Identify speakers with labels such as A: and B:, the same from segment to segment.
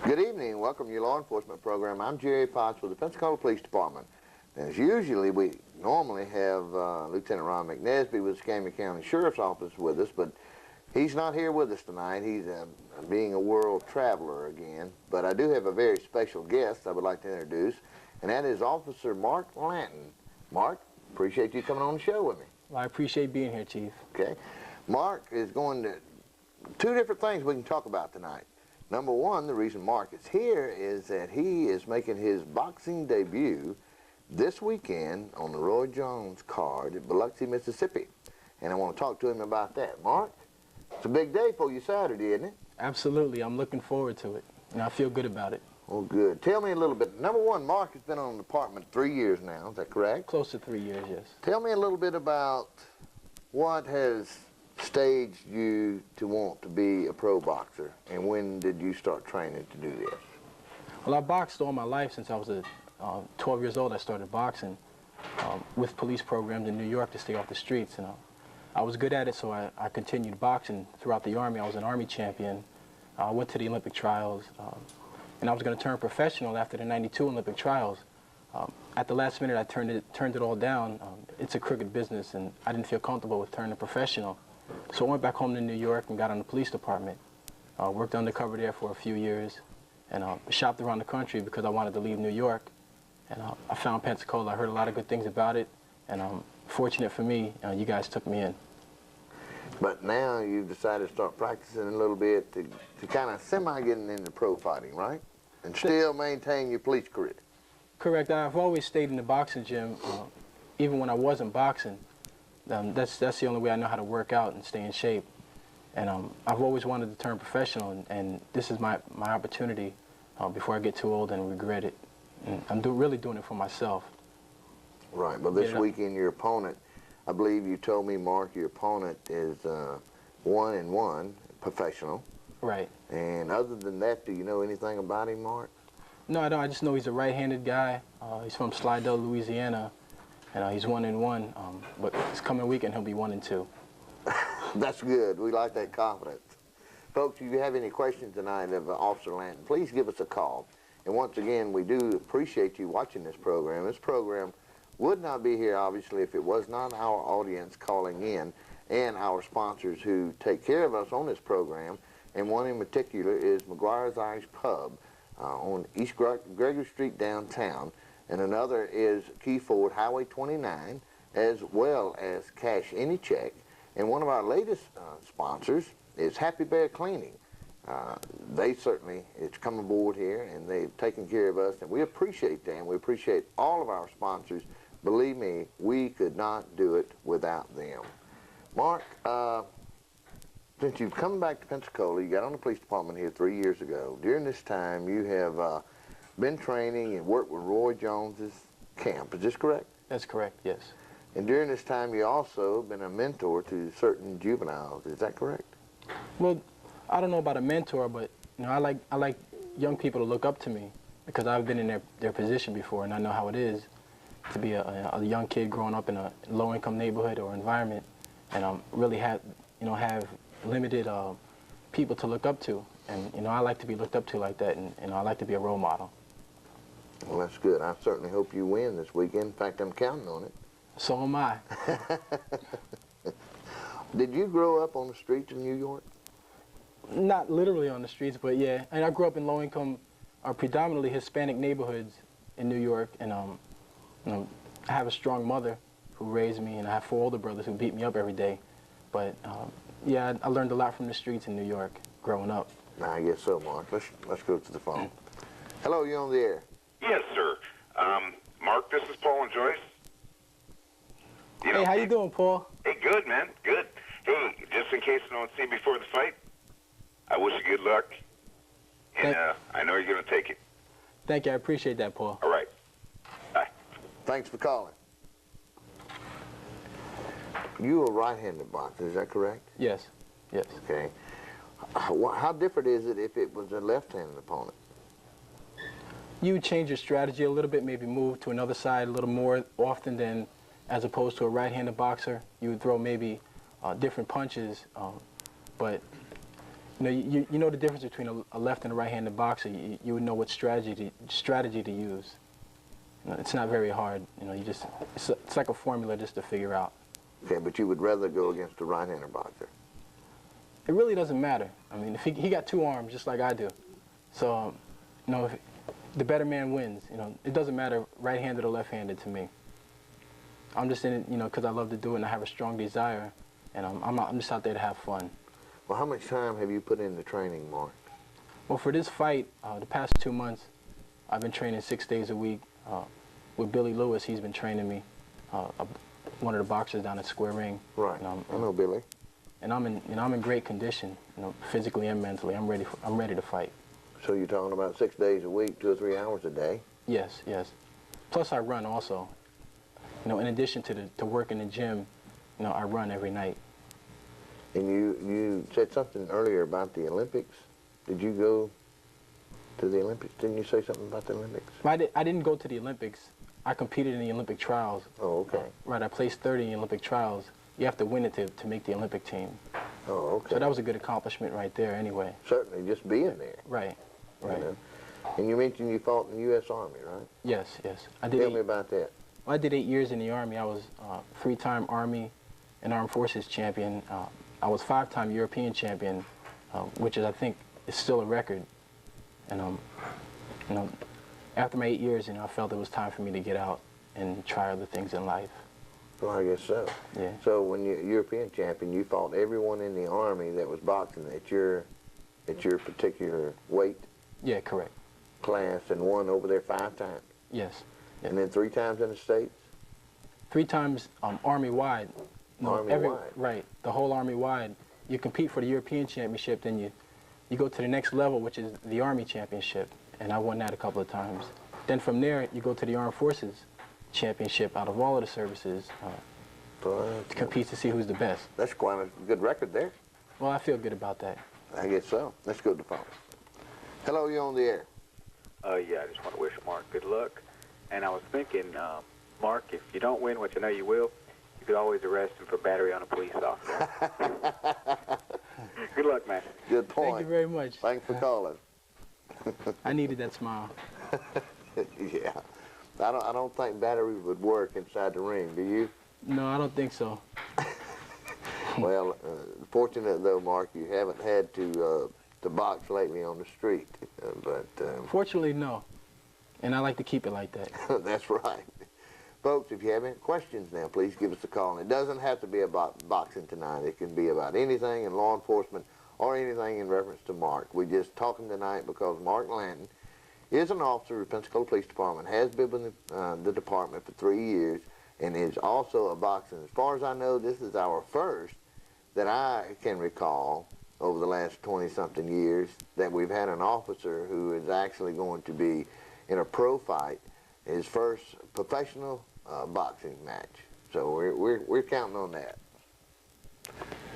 A: Good evening. Welcome to your law enforcement program. I'm Jerry Potts with the Pensacola Police Department. As usually, we normally have Lieutenant Ron McNesby with the Escambia County Sheriff's Office with us, but he's not here with us tonight. He's being a world traveler again. But I do have a very special guest I would like to introduce, and that is Officer Mark Lanton. Mark, appreciate you coming on the show with me.
B: Well, I appreciate being here, Chief.
A: Okay. Mark is going to two different things we can talk about tonight. Number one, the reason Mark is here is that he is making his boxing debut this weekend on the Roy Jones card at Biloxi, Mississippi. And I want to talk to him about that. Mark, it's a big day for you Saturday, isn't it?
B: Absolutely. I'm looking forward to it, and I feel good about it.
A: Oh, good. Tell me a little bit. Number one, Mark has been on the department 3 years now. Is that correct?
B: Close to 3 years, yes.
A: Tell me a little bit about what has staged you to want to be a pro boxer, and when did you start training to do this?
B: Well, I boxed all my life since I was 12 years old. I started boxing with police programs in New York to stay off the streets. And I was good at it, so I continued boxing throughout the Army. I was an Army champion. I went to the Olympic trials, and I was going to turn professional after the '92 Olympic trials. At the last minute, I turned it all down. It's a crooked business, and I didn't feel comfortable with turning professional. So I went back home to New York and got on the police department. Worked undercover there for a few years, and shopped around the country because I wanted to leave New York. And I found Pensacola. I heard a lot of good things about it, and fortunate for me, you guys took me in.
A: But now you've decided to start practicing a little bit to kind of semi-getting into pro fighting, right? And still maintain your police career.
B: Correct. I've always stayed in the boxing gym, even when I wasn't boxing. That's the only way I know how to work out and stay in shape. And I've always wanted to turn professional, and this is my opportunity before I get too old and regret it. And I'm really doing it for myself.
A: Right, but this weekend your opponent, I believe you told me, Mark, your opponent is 1-1, professional.
B: Right.
A: And other than that, do you know anything about him, Mark?
B: No, I don't. I just know he's a right-handed guy. He's from Slidell, Louisiana, and he's 1-1. But this coming weekend he'll be 1-2.
A: That's good. We like that confidence. Folks, if you have any questions tonight of Officer Lanton, please give us a call. And once again, we do appreciate you watching this program. This program would not be here, obviously, if it was not our audience calling in and our sponsors who take care of us on this program. And one in particular is McGuire's Irish Pub on East Gregory Street downtown. And another is Key Ford Highway 29, as well as Cash Any Check. And one of our latest sponsors is Happy Bear Cleaning. They certainly, it's come aboard here, and they've taken care of us, and we appreciate them. We appreciate all of our sponsors. Believe me, we could not do it without them. Mark, since you've come back to Pensacola, you got on the police department here 3 years ago. During this time, you have been training and worked with Roy Jones's camp. Is this correct?
B: That's correct, yes.
A: And during this time, you also been a mentor to certain juveniles. Is that correct?
B: Well, I don't know about a mentor, but you know, I like young people to look up to me because I've been in their position before, and I know how it is to be a young kid growing up in a low-income neighborhood or environment, and really have limited people to look up to, and you know, I like to be looked up to like that, and you know, I like to be a role model.
A: Well, that's good. I certainly hope you win this weekend. In fact, I'm counting on it.
B: So am I.
A: Did you grow up on the streets of New York?
B: Not literally on the streets, but yeah. And I grew up in low-income, predominantly Hispanic neighborhoods in New York, and you know, I have a strong mother who raised me, and I have 4 older brothers who beat me up every day. But yeah, I learned a lot from the streets in New York growing up.
A: I guess so, Mark. Let's go to the phone. Hello, you on the air?
C: Yes, sir. Mark, this is Paul and Joyce.
B: Hey, how you doing, Paul?
C: Hey, good, man, good. Hey, just in case I don't see you before the fight, I wish you good luck, and I know you're going to take it.
B: Thank you. I appreciate that, Paul.
C: All right. Bye.
A: Thanks for calling. You a right-handed boxer, is that correct?
B: Yes, yes.
A: Okay. How different is it if it was a left-handed opponent?
B: You would change your strategy a little bit, maybe move to another side a little more often than as opposed to a right-handed boxer. You would throw maybe different punches, but you know the difference between a left and a right-handed boxer. You would know what strategy to use. It's not very hard. It's like a formula just to figure out.
A: Okay, but you would rather go against a right-handed boxer.
B: It really doesn't matter. I mean, if he got two arms just like I do, so if the better man wins. It doesn't matter right-handed or left-handed to me. I'm just in it, because I love to do it and I have a strong desire, and I'm just out there to have fun.
A: Well, how much time have you put into training, Mark?
B: Well, for this fight, the past 2 months, I've been training 6 days a week. With Billy Lewis, he's been training me, one of the boxers down at Square Ring.
A: Right. I know Billy.
B: And I'm in great condition, physically and mentally. I'm ready to fight.
A: So you're talking about 6 days a week, 2 or 3 hours a day?
B: Yes, yes. Plus I run also. In addition to work in the gym, I run every night.
A: And you said something earlier about the Olympics. Did you go to the Olympics? Didn't you say something about the Olympics?
B: I didn't go to the Olympics. I competed in the Olympic trials.
A: Oh, okay.
B: Right, I placed 30 in the Olympic trials. You have to win it to make the Olympic team.
A: Oh, okay.
B: So that was a good accomplishment right there anyway.
A: Certainly, just being there.
B: Right, right.
A: And you mentioned you fought in the U.S. Army, right?
B: Yes, yes.
A: Tell me about that.
B: I did 8 years in the Army. I was 3-time Army and Armed Forces champion. I was 5-time European champion, which I think is still a record. And after my 8 years, I felt it was time for me to get out and try other things in life.
A: Well, I guess so.
B: Yeah.
A: So when you're European champion, you fought everyone in the Army that was boxing at your particular weight?
B: Yeah, correct.
A: Class, and won over there 5 times?
B: Yes.
A: And then 3 times in the States?
B: 3 times Army-wide.
A: Army-wide?
B: Right, the whole Army-wide. You compete for the European Championship, then you go to the next level, which is the Army Championship, and I won that a couple of times. Then from there, you go to the Armed Forces Championship out of all of the services to compete to see who's the best.
A: That's quite a good record there.
B: Well, I feel good about that.
A: I guess so. Let's go to the phone. Hello, you're on the air.
D: Yeah, I just want to wish Mark good luck. And I was thinking, Mark, if you don't win, which I know you will, you could always arrest him for battery on a police officer. Good luck, man.
A: Good point.
B: Thank you very much.
A: Thanks for calling.
B: I needed that smile.
A: Yeah. I don't think batteries would work inside the ring, do you?
B: No, I don't think so.
A: Well, fortunate though, Mark, you haven't had to box lately on the street.
B: Fortunately, no. And I like to keep it like that.
A: That's right. Folks, if you have any questions now, please give us a call. And it doesn't have to be about boxing tonight. It can be about anything in law enforcement or anything in reference to Mark. We're just talking tonight because Mark Lanton is an officer of the Pensacola Police Department, has been with the department for 3 years, and is also a boxer. As far as I know, this is our first that I can recall over the last 20-something years that we've had an officer who is actually going to be in a pro fight, his first professional boxing match. So we're counting on that.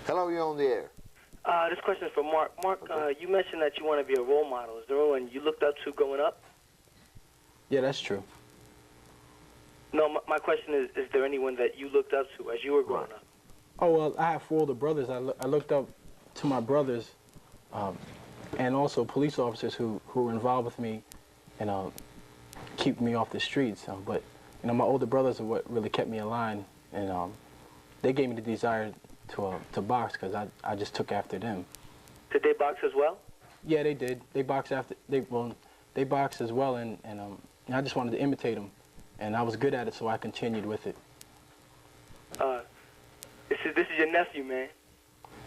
A: Hello, you're on the air.
E: This question is for Mark. Mark, you mentioned that you want to be a role model. Is there anyone you looked up to growing up?
B: Yeah, that's true.
E: No, my question is there anyone that you looked up to as you were growing up?
B: Oh, well, I have 4 older brothers. I looked up to my brothers and also police officers who were involved with me and keep me off the streets. But, my older brothers are what really kept me in line, and they gave me the desire to box because I just took after them.
E: Did they box as well?
B: Yeah, they did. They boxed they boxed as well, and I just wanted to imitate them, and I was good at it, so I continued with it.
E: This is your nephew, man.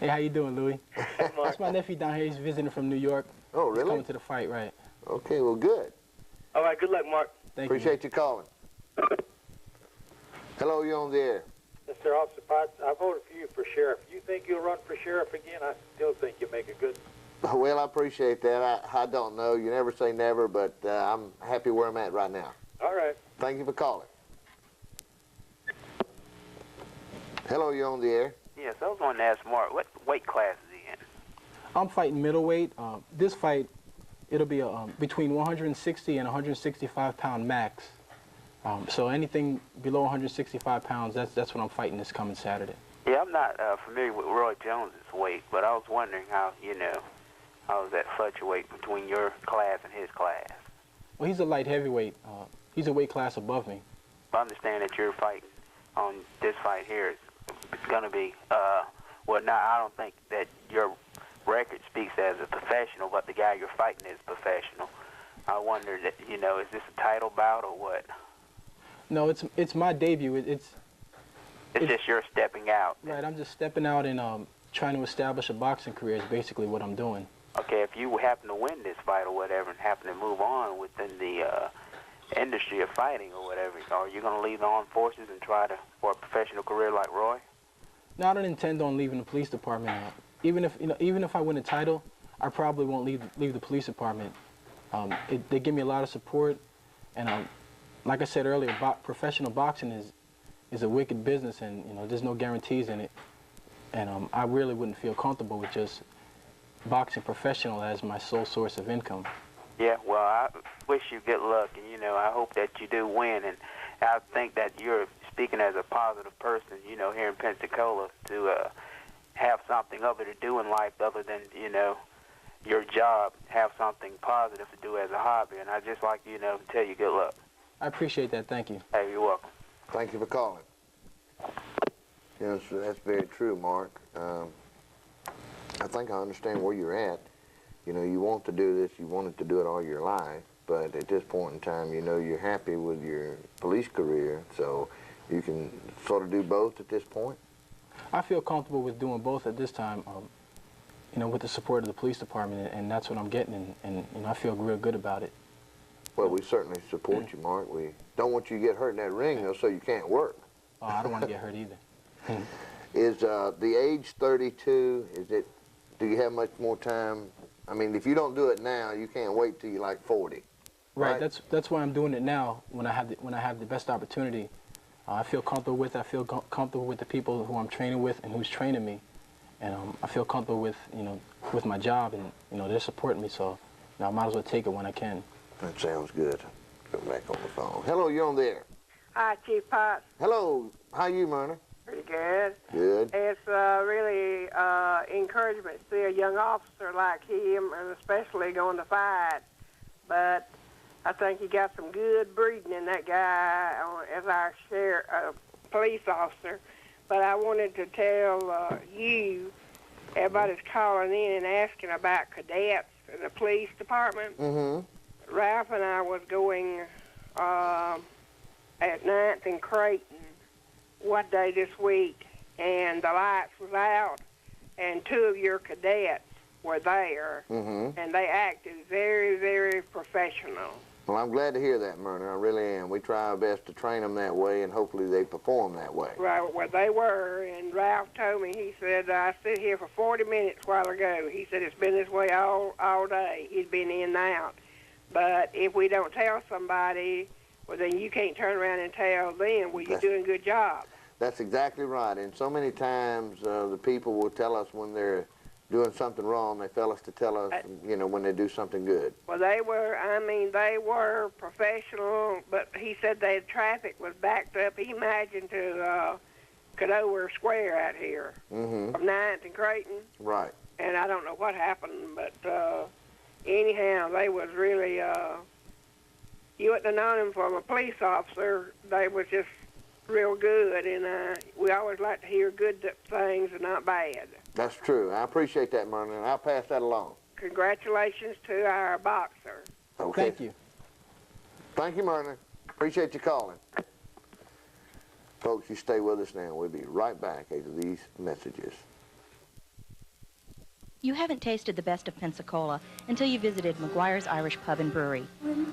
B: Hey, how you doing, Louis?
E: Hey, Mark.
B: That's my nephew down here. He's visiting from New York.
A: Oh, really?
B: He's coming to the fight, right?
A: Okay, well, good.
E: All right, good luck, Mark.
B: Thank you.
A: Appreciate you calling. Hello, you're on the air.
F: Mr. Officer Potts, I voted for you for sheriff. You think you'll run for sheriff again? I still think you'll make a good...
A: Well, I appreciate that. I don't know. You never say never, but I'm happy where I'm at right now.
F: All right.
A: Thank you for calling. Hello, you're on the air.
G: Yes, I was wanting to ask Mark, what weight class is he in?
B: I'm fighting middleweight. This fight, it'll be between 160 and 165 pound max. So anything below 165 pounds, that's what I'm fighting this coming Saturday.
G: Yeah, I'm not familiar with Roy Jones's weight, but I was wondering how, How does that fluctuate between your class and his class?
B: Well, he's a light heavyweight. He's a weight class above me.
G: I understand that you're fighting on this fight here. It's going to be, well, now I don't think that your record speaks as a professional, but the guy you're fighting is professional. I wonder that, you know, is this a title bout or what?
B: No, it's my debut. It's
G: just you're stepping out.
B: Right, I'm just stepping out and trying to establish a boxing career is basically what I'm doing.
G: Okay, if you happen to win this fight or whatever and happen to move on within the industry of fighting or whatever, are you going to leave the armed forces and try for a professional career like Roy?
B: No, I don't intend on leaving the police department. Even if I win a title, I probably won't leave the police department. They give me a lot of support, and like I said earlier, professional boxing is a wicked business, and there's no guarantees in it. And I really wouldn't feel comfortable with just boxing professional as my sole source of income.
G: Yeah, well, I wish you good luck, and I hope that you do win. And I think that you're speaking as a positive person, here in Pensacola, to have something other to do in life other than your job. Have something positive to do as a hobby, and I'd just like to tell you good luck.
B: I appreciate that. Thank you.
G: Hey, you're welcome.
A: Thank you for calling. So that's very true, Mark. I think I understand where you're at. You want to do this, you wanted to do it all your life, but at this point in time, you're happy with your police career, so you can sort of do both at this point?
B: I feel comfortable with doing both at this time, with the support of the police department, and that's what I'm getting, and I feel real good about it.
A: Well, we certainly support you, Mark. We don't want you to get hurt in that ring, though, so you can't work.
B: Oh, I don't want to get hurt either.
A: Is the age 32, do you have much more time? I mean, if you don't do it now, you can't wait till you're like 40.
B: Right. That's why I'm doing it now. When I have the best opportunity, I feel comfortable with. I feel comfortable with the people who I'm training with and who's training me, and I feel comfortable with with my job, and they're supporting me. So I might as well take it when I can.
A: That sounds good. Go back on the phone. Hello, you're on there.
H: Hi, Chief Potts.
A: Hello. How you, Myrna?
H: Pretty good.
A: Good.
H: It's really encouragement to see a young officer like him, and especially going to fight. But I think he got some good breeding in that guy as our police officer. But I wanted to tell you, everybody's calling in and asking about cadets in the police department.
A: Mm-hmm.
H: Ralph and I was going at 9th and Creighton one day this week, and the lights was out, and 2 of your cadets were there, and they acted very, very professional.
A: Well, I'm glad to hear that, Myrna. I really am. We try our best to train them that way, and hopefully they perform that way.
H: Right, well, they were, and Ralph told me, he said, I stood here for 40 minutes a while ago. He said it's been this way all day. He'd been in and out. But if we don't tell somebody, well, then you can't turn around and tell them, well, you're doing a good job.
A: That's exactly right. And so many times the people will tell us when they're doing something wrong. They fail us to tell us, when they do something good.
H: Well, they were professional, but he said the traffic was backed up. He imagined to Cadover Square out here from 9th and Creighton.
A: Right.
H: And I don't know what happened, but anyhow, they was really, you wouldn't have known them from a police officer. They was just real good, and we always like to hear good things and not bad.
A: That's true. I appreciate that, Myrna, and I'll pass that along.
H: Congratulations to our boxer.
A: Okay.
B: Thank you.
A: Thank you, Myrna. Appreciate you calling. Folks, you stay with us now. We'll be right back after these messages.
I: You haven't tasted the best of Pensacola until you visited McGuire's Irish Pub and Brewery.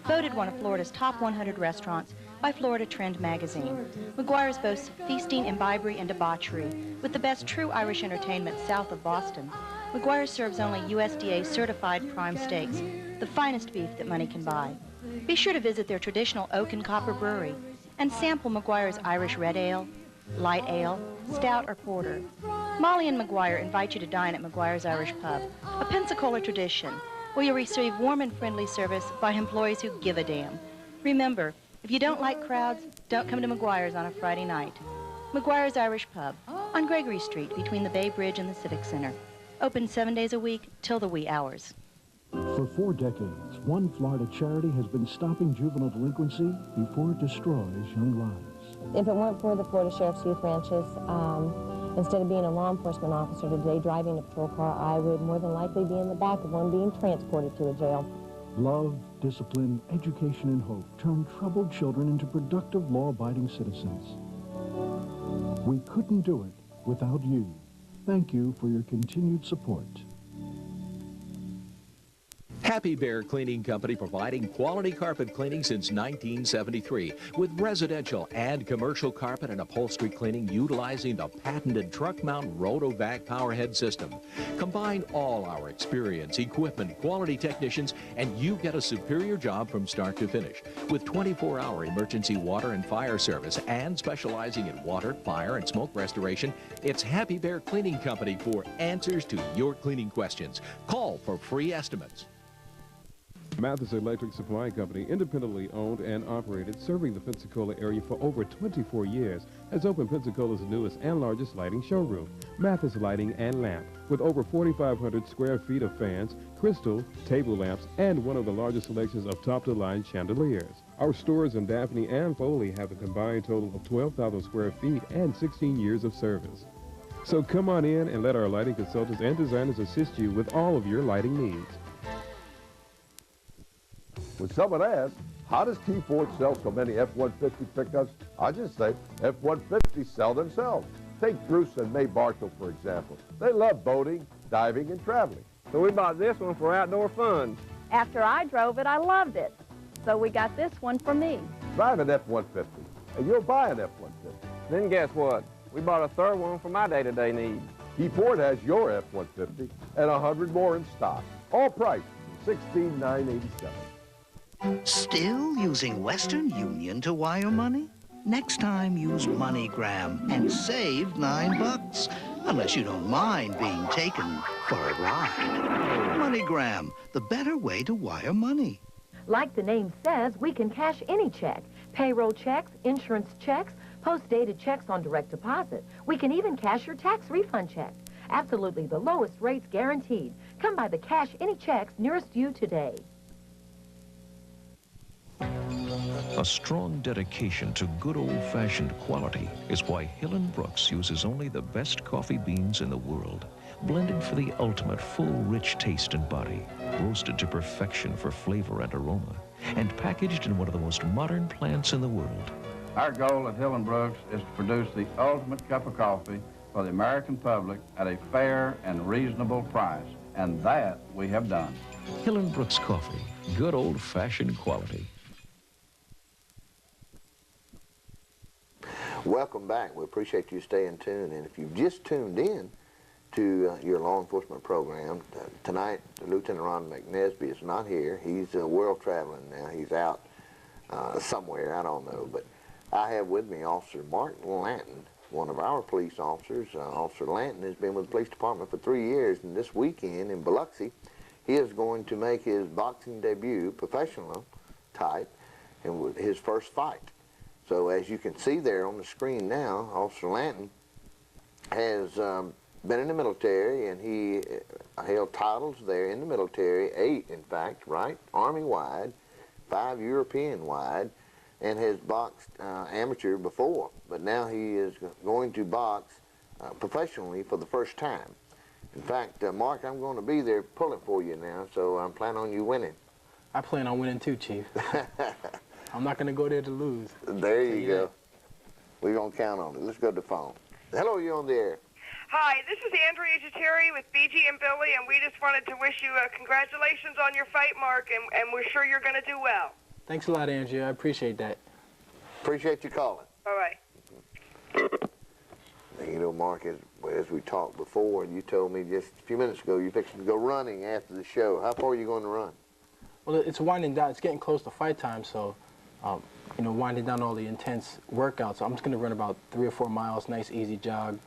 I: Voted one of Florida's top 100 restaurants by Florida Trend magazine. McGuire's boasts feasting, imbibry, and debauchery with the best true Irish entertainment south of Boston. McGuire serves only USDA certified prime steaks, the finest beef that money can buy. Be sure to visit their traditional oak and copper brewery and sample McGuire's Irish red ale, light ale, stout, or porter. Molly and McGuire invite you to dine at McGuire's Irish Pub, a Pensacola tradition, where you'll receive warm and friendly service by employees who give a damn. Remember, if you don't like crowds, don't come to McGuire's on a Friday night. McGuire's Irish Pub on Gregory Street between the Bay Bridge and the Civic Center. Open 7 days a week till the wee hours.
J: For 4 decades, one Florida charity has been stopping juvenile delinquency before it destroys young lives.
K: If it weren't for the Florida Sheriff's Youth Ranches, instead of being a law enforcement officer today driving a patrol car, I would more than likely be in the back of one being transported to a jail.
J: Love, discipline, education, and hope turn troubled children into productive, law-abiding citizens. We couldn't do it without you. Thank you for your continued support.
L: Happy Bear Cleaning Company, providing quality carpet cleaning since 1973 with residential and commercial carpet and upholstery cleaning utilizing the patented truck mount Rotovac powerhead system. Combine all our experience, equipment, quality technicians, and you get a superior job from start to finish. With 24-hour emergency water and fire service and specializing in water, fire, and smoke restoration, it's Happy Bear Cleaning Company for answers to your cleaning questions. Call for free estimates.
M: Mathis Electric Supply Company, independently owned and operated, serving the Pensacola area for over 24 years, has opened Pensacola's newest and largest lighting showroom, Mathis Lighting and Lamp, with over 4,500 square feet of fans, crystal, table lamps, and one of the largest selections of top-of-the-line chandeliers. Our stores in Daphne and Foley have a combined total of 12,000 square feet and 16 years of service. So come on in and let our lighting consultants and designers assist you with all of your lighting needs.
N: When someone asks, how does T Ford sell so many F-150 pickups? I just say F-150s sell themselves. Take Bruce and May Bartow, for example. They love boating, diving, and traveling.
O: So we bought this one for outdoor fun.
P: After I drove it, I loved it. So we got this one for me.
N: Drive an F-150, and you'll buy an F-150.
O: Then guess what? We bought a third one for my day-to-day needs.
N: T Ford has your F-150 and 100 more in stock. All priced $16,987.
Q: Still using Western Union to wire money? Next time, use MoneyGram and save $9. Unless you don't mind being taken for a ride. MoneyGram, the better way to wire money.
R: Like the name says, we can cash any check. Payroll checks, insurance checks, post-dated checks on direct deposit. We can even cash your tax refund check. Absolutely the lowest rates guaranteed. Come by the Cash Any Checks nearest you today.
S: A strong dedication to good old-fashioned quality is why Hill & Brooks uses only the best coffee beans in the world, blended for the ultimate full, rich taste and body, roasted to perfection for flavor and aroma, and packaged in one of the most modern plants in the world.
T: Our goal at Hill & Brooks is to produce the ultimate cup of coffee for the American public at a fair and reasonable price, and that we have done.
S: Hill & Brooks Coffee, good old-fashioned quality.
A: Welcome back. We appreciate you staying tuned. And if you've just tuned in to your law enforcement program, tonight Lieutenant Ron McNesby is not here. He's world traveling now. He's out somewhere, I don't know. But I have with me Officer Mark Lanton, one of our police officers. Officer Lanton has been with the police department for 3 years, and this weekend in Biloxi, he is going to make his boxing debut, professional type, and his first fight. So as you can see there on the screen now, Officer Lanton has been in the military, and he held titles there in the military, 8 in fact, right? Army-wide, 5 European-wide, and has boxed amateur before. But now he is going to box professionally for the first time. In fact, Mark, I'm going to be there pulling for you now, so I'm planning on you winning.
B: I plan on winning too, Chief. I'm not going to go there to lose.
A: There you go. We're going to count on it. Let's go to the phone. Hello, you're on the air.
H: Hi, this is Andrea Jateri with BG and Billy, and we just wanted to wish you congratulations on your fight, Mark, and we're sure you're going to do well.
B: Thanks a lot, Andrea. I appreciate that.
A: Appreciate you calling.
H: Bye-bye.
A: You know, Mark, as we talked before, you told me just a few minutes ago you're fixing to go running after the show. How far are you going to run?
B: Well, it's winding down. It's getting close to fight time, so, you know, winding down all the intense workouts. So I'm just going to run about 3 or 4 miles, nice, easy jog,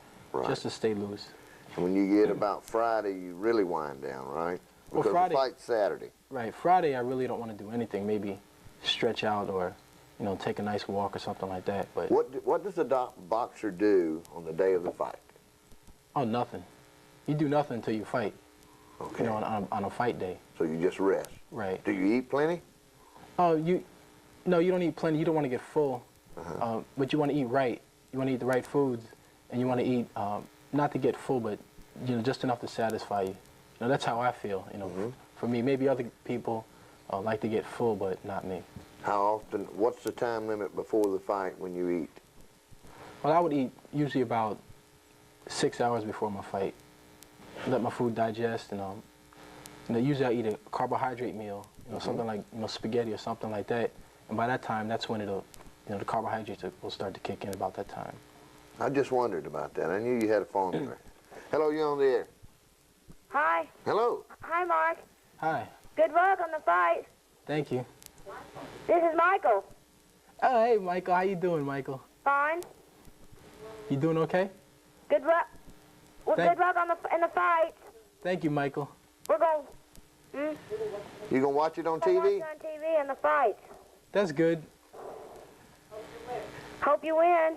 B: just to stay loose.
A: And when you get about Friday, you really wind down, right? Because
B: well, Friday,
A: the fight's Saturday.
B: Right. Friday, I really don't want to do anything. Maybe stretch out or, you know, take a nice walk or something like that. But
A: what does a boxer do on the day of the fight?
B: Oh, nothing. You do nothing until you fight.
A: Okay.
B: You know, on a fight day.
A: So you just rest.
B: Right.
A: Do you eat plenty?
B: No, you don't eat plenty. You don't want to get full, but you want to eat right. You want to eat the right foods, and you want to eat not to get full, but just enough to satisfy you. You know, that's how I feel. You know, for me, maybe other people like to get full, but not me.
A: How often? What's the time limit before the fight when you eat?
B: Well, I would eat usually about 6 hours before my fight. Let my food digest, and usually I eat a carbohydrate meal. Something like spaghetti or something like that. And by that time, that's when the carbohydrates will start to kick in about that time.
A: I just wondered about that. I knew you had a formula. Hello, you on the air?
U: Hi.
A: Hello.
U: Hi, Mark.
B: Hi.
U: Good luck on the fight.
B: Thank you.
U: This is Michael.
B: Oh, hey, Michael. How you doing, Michael?
U: Fine.
B: You doing okay?
U: Good luck. Well, good luck in the fight.
B: Thank you, Michael.
U: We're going.
A: You gonna watch it on TV?
U: Watch it on TV and the fight.
B: That's good.
U: Hope you win.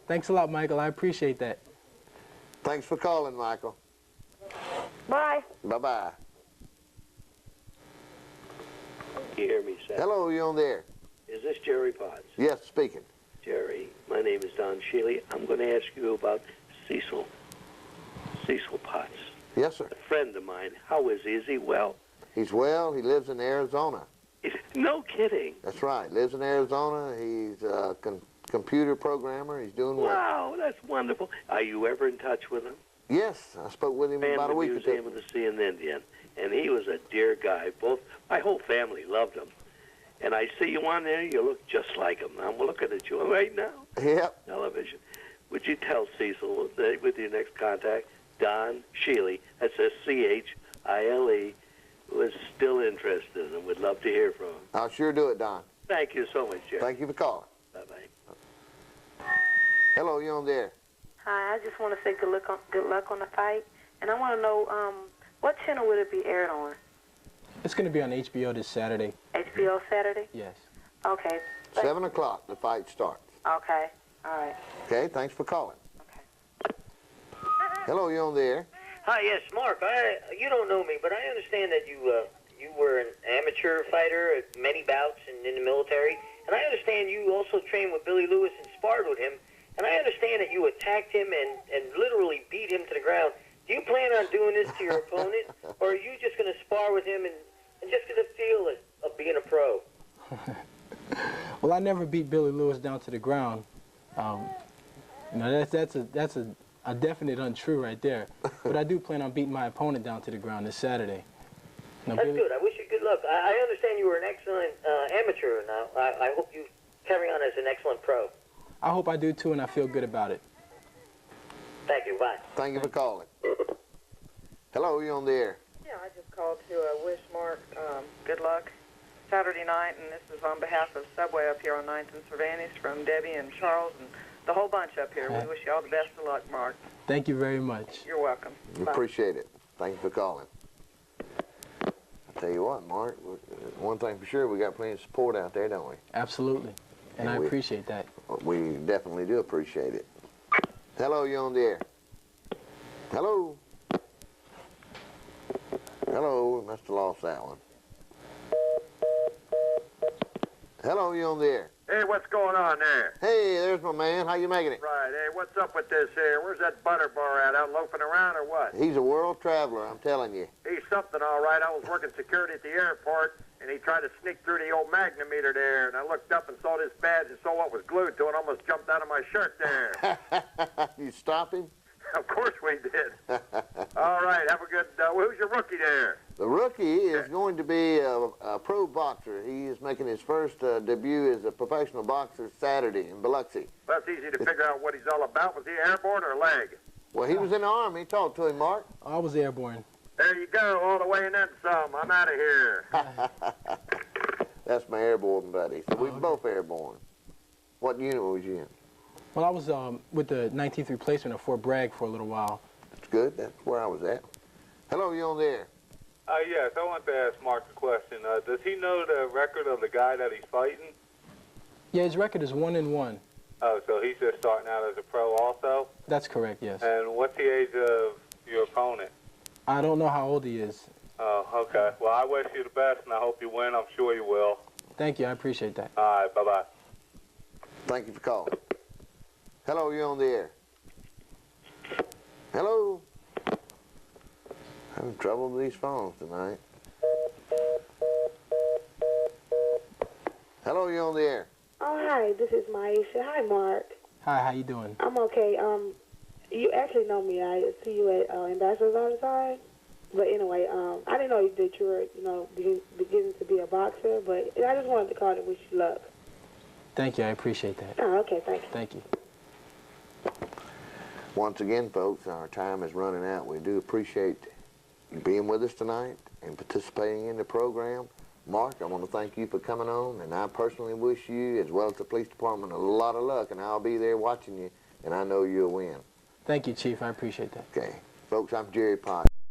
B: Thanks a lot, Michael. I appreciate that.
A: Thanks for calling, Michael.
U: Bye.
A: Bye-bye.
V: You hear me, Seth?
A: Hello, you on the air?
V: Is this Jerry Potts?
A: Yes, speaking.
V: Jerry, my name is Don Shealy. I'm going to ask you about Cecil Potts.
A: Yes, sir.
V: A friend of mine. How is he? Is he well?
A: He's well. He lives in Arizona.
V: No kidding.
A: That's right. Lives in Arizona. He's a computer programmer. He's doing well.
V: Wow, that's wonderful. Are you ever in touch with him?
A: Yes, I spoke with him about a week or
V: Museum
A: two.
V: of the Sea and Indian, and he was a dear guy. My whole family loved him. And I see you on there. You look just like him. I'm looking at you right now.
A: Yep.
V: Television. Would you tell Cecil with your next contact, Don Shealy, that says Chile, was still interested and would love to hear from him.
A: I'll sure do it, Don.
V: Thank you so much, Jerry.
A: Thank you for calling.
V: Bye-bye.
A: Hello, you on there?
W: Hi, I just want to say good luck on the fight. And I want to know, what channel would it be aired on?
B: It's going to be on HBO this Saturday.
W: HBO Saturday?
B: Yes.
W: Okay.
A: 7 o'clock, the fight starts.
W: Okay. All right.
A: Okay, thanks for calling. Okay. Hello, you on the air?
X: Hi, yes, Mark. You don't know me, but I understand that you were an amateur fighter at many bouts in the military, and I understand you also trained with Billy Lewis and sparred with him, and I understand that you attacked him and literally beat him to the ground. Do you plan on doing this to your opponent, or are you just going to spar with him and just get the feel of being a pro?
B: Well, I never beat Billy Lewis down to the ground. That's a definite untrue right there. But I do plan on beating my opponent down to the ground this Saturday.
X: That's good. I wish you good luck. I understand you were an excellent amateur. Now, I hope you carry on as an excellent pro.
B: I hope I do too, and I feel good about it.
X: Thank you. Bye.
A: Thank you for calling. Hello, you on the air?
Y: Yeah, I just called to wish Mark good luck Saturday night, and this is on behalf of Subway up here on 9th and Cervantes from Debbie and Charles and the whole bunch up here. We wish you all the best of luck, Mark.
B: Thank you very much.
Y: You're welcome.
A: We appreciate it. Thank you for calling. I tell you what, Mark, one thing for sure, we got plenty of support out there, don't we?
B: Absolutely. And I appreciate that.
A: We definitely do appreciate it. Hello, you on the air? Hello? Hello, we must have lost that one. Hello, you on the air?
F: Hey, what's going on there?
A: Hey, there's my man. How you making it?
F: Right. Hey, what's up with this here? Where's that butter bar at? Out loafing around or what?
A: He's a world traveler, I'm telling you.
F: He's something, all right. I was working security at the airport, and he tried to sneak through the old magnometer there, and I looked up and saw this badge and saw what was glued to it. Almost jumped out of my shirt there.
A: You stop him?
F: Of course we did. All right, have a good, who's your rookie there?
A: The rookie is going to be a pro boxer. He is making his first debut as a professional boxer Saturday in Biloxi.
F: Well, it's easy to figure out what he's all about. Was he airborne or leg?
A: Well, he was in the Army. Talk to him, Mark.
B: I was airborne.
F: There you go, all the way and then some. I'm out of here.
A: That's my airborne buddy. So we both airborne. What unit was you in?
B: Well, I was with the 19th replacement at Fort Bragg for a little while.
A: That's good. That's where I was at. Hello, you on there?
Z: Yes, I want to ask Mark a question. Does he know the record of the guy that he's fighting?
B: Yeah, his record is 1-1.
Z: Oh, so he's just starting out as a pro also?
B: That's correct, yes.
Z: And what's the age of your opponent?
B: I don't know how old he is.
Z: Oh, okay. Well, I wish you the best, and I hope you win. I'm sure you will.
B: Thank you. I appreciate that.
Z: All right. Bye-bye.
A: Thank you for calling. Hello, you're on the air. Hello? Having trouble with these phones tonight. Hello, you're on the air.
U: Oh, hi, this is Maisha. Hi, Mark.
B: Hi, how you doing?
U: I'm okay. You actually know me. I see you at Ambassadors all the time. But anyway, I didn't know that you were, beginning to be a boxer, but I just wanted to call to wish you luck.
B: Thank you. I appreciate that.
U: Oh, okay, thank you.
B: Thank you.
A: Once again, folks, our time is running out. We do appreciate you being with us tonight and participating in the program. Mark, I want to thank you for coming on, and I personally wish you, as well as the police department, a lot of luck, and I'll be there watching you, and I know you'll win.
B: Thank you, Chief. I appreciate that.
A: Okay. Folks, I'm Jerry Potts.